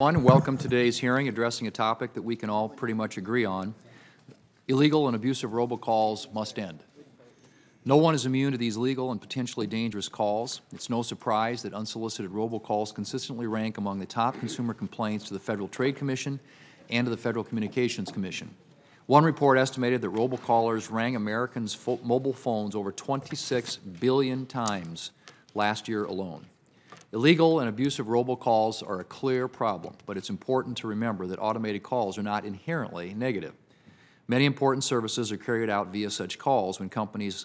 Welcome to today's hearing addressing a topic that we can all pretty much agree on. Illegal and abusive robocalls must end. No one is immune to these legal and potentially dangerous calls. It's no surprise that unsolicited robocalls consistently rank among the top consumer complaints to the Federal Trade Commission and to the Federal Communications Commission. One report estimated that robocallers rang Americans' mobile phones over 26 billion times last year alone. Illegal and abusive robocalls are a clear problem, but it's important to remember that automated calls are not inherently negative. Many important services are carried out via such calls when companies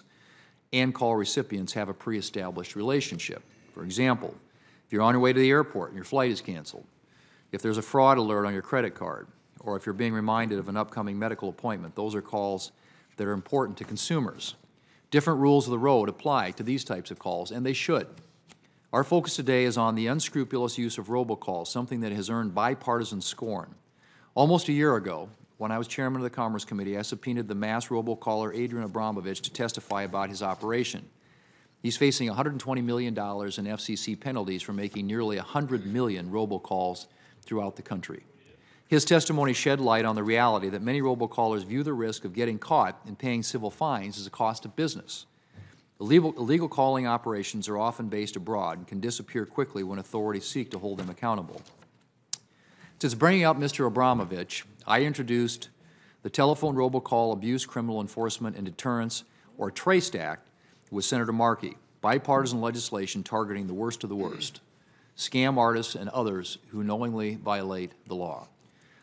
and call recipients have a pre-established relationship. For example, if you're on your way to the airport and your flight is canceled, if there's a fraud alert on your credit card, or if you're being reminded of an upcoming medical appointment, those are calls that are important to consumers. Different rules of the road apply to these types of calls, and they should. Our focus today is on the unscrupulous use of robocalls, something that has earned bipartisan scorn. Almost a year ago, when I was chairman of the Commerce Committee, I subpoenaed the mass robocaller Adrian Abramovich to testify about his operation. He's facing $120 million in FCC penalties for making nearly 100 million robocalls throughout the country. His testimony shed light on the reality that many robocallers view the risk of getting caught and paying civil fines as a cost of business. Illegal calling operations are often based abroad and can disappear quickly when authorities seek to hold them accountable. Since bringing up Mr. Abramovich, I introduced the Telephone Robocall Abuse Criminal Enforcement and Deterrence, or TRACE Act, with Senator Markey, bipartisan legislation targeting the worst of the worst, scam artists and others who knowingly violate the law.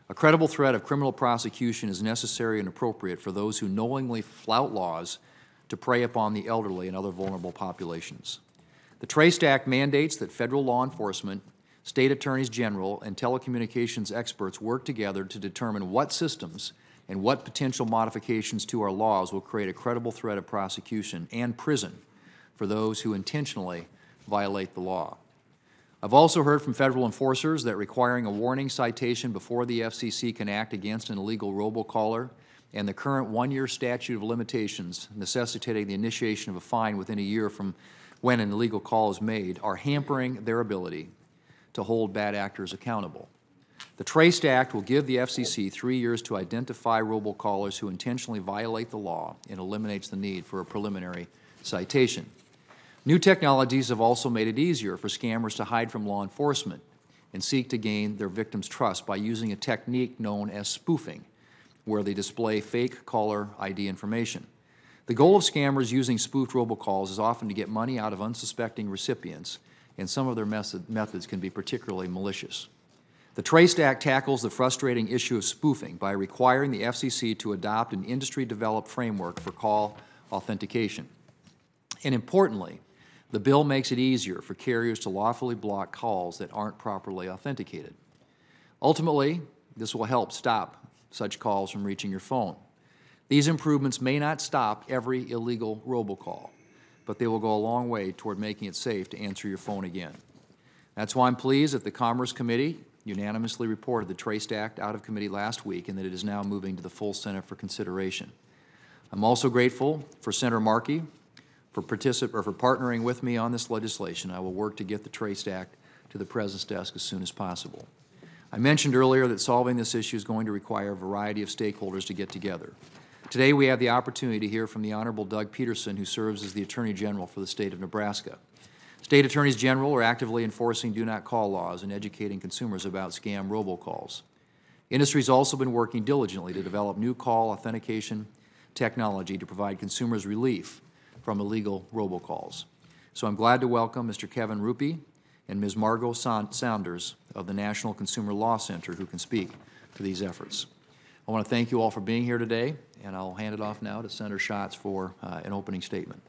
A credible threat of criminal prosecution is necessary and appropriate for those who knowingly flout laws to prey upon the elderly and other vulnerable populations. The TRACE Act mandates that federal law enforcement, state attorneys general, and telecommunications experts work together to determine what systems and what potential modifications to our laws will create a credible threat of prosecution and prison for those who intentionally violate the law. I've also heard from federal enforcers that requiring a warning citation before the FCC can act against an illegal robocaller and the current one-year statute of limitations necessitating the initiation of a fine within a year from when an illegal call is made are hampering their ability to hold bad actors accountable. The TRACE Act will give the FCC 3 years to identify robocallers who intentionally violate the law and eliminates the need for a preliminary citation. New technologies have also made it easier for scammers to hide from law enforcement and seek to gain their victims' trust by using a technique known as spoofing, where they display fake caller ID information. The goal of scammers using spoofed robocalls is often to get money out of unsuspecting recipients, and some of their methods can be particularly malicious. The TRACE Act tackles the frustrating issue of spoofing by requiring the FCC to adopt an industry-developed framework for call authentication. And importantly, the bill makes it easier for carriers to lawfully block calls that aren't properly authenticated. Ultimately, this will help stop such calls from reaching your phone. These improvements may not stop every illegal robocall, but they will go a long way toward making it safe to answer your phone again. That's why I'm pleased that the Commerce Committee unanimously reported the TRACE Act out of committee last week and that it is now moving to the full Senate for consideration. I'm also grateful for Senator Markey for partnering with me on this legislation. I will work to get the TRACE Act to the President's desk as soon as possible. I mentioned earlier that solving this issue is going to require a variety of stakeholders to get together. Today we have the opportunity to hear from the Honorable Doug Peterson, who serves as the Attorney General for the state of Nebraska. State Attorneys General are actively enforcing do-not-call laws and educating consumers about scam robocalls. Industry has also been working diligently to develop new call authentication technology to provide consumers relief from illegal robocalls. So I'm glad to welcome Mr. Kevin Ruppe and Ms. Margot Saunders of the National Consumer Law Center, who can speak to these efforts. I want to thank you all for being here today, and I'll hand it off now to Senator Schatz for an opening statement.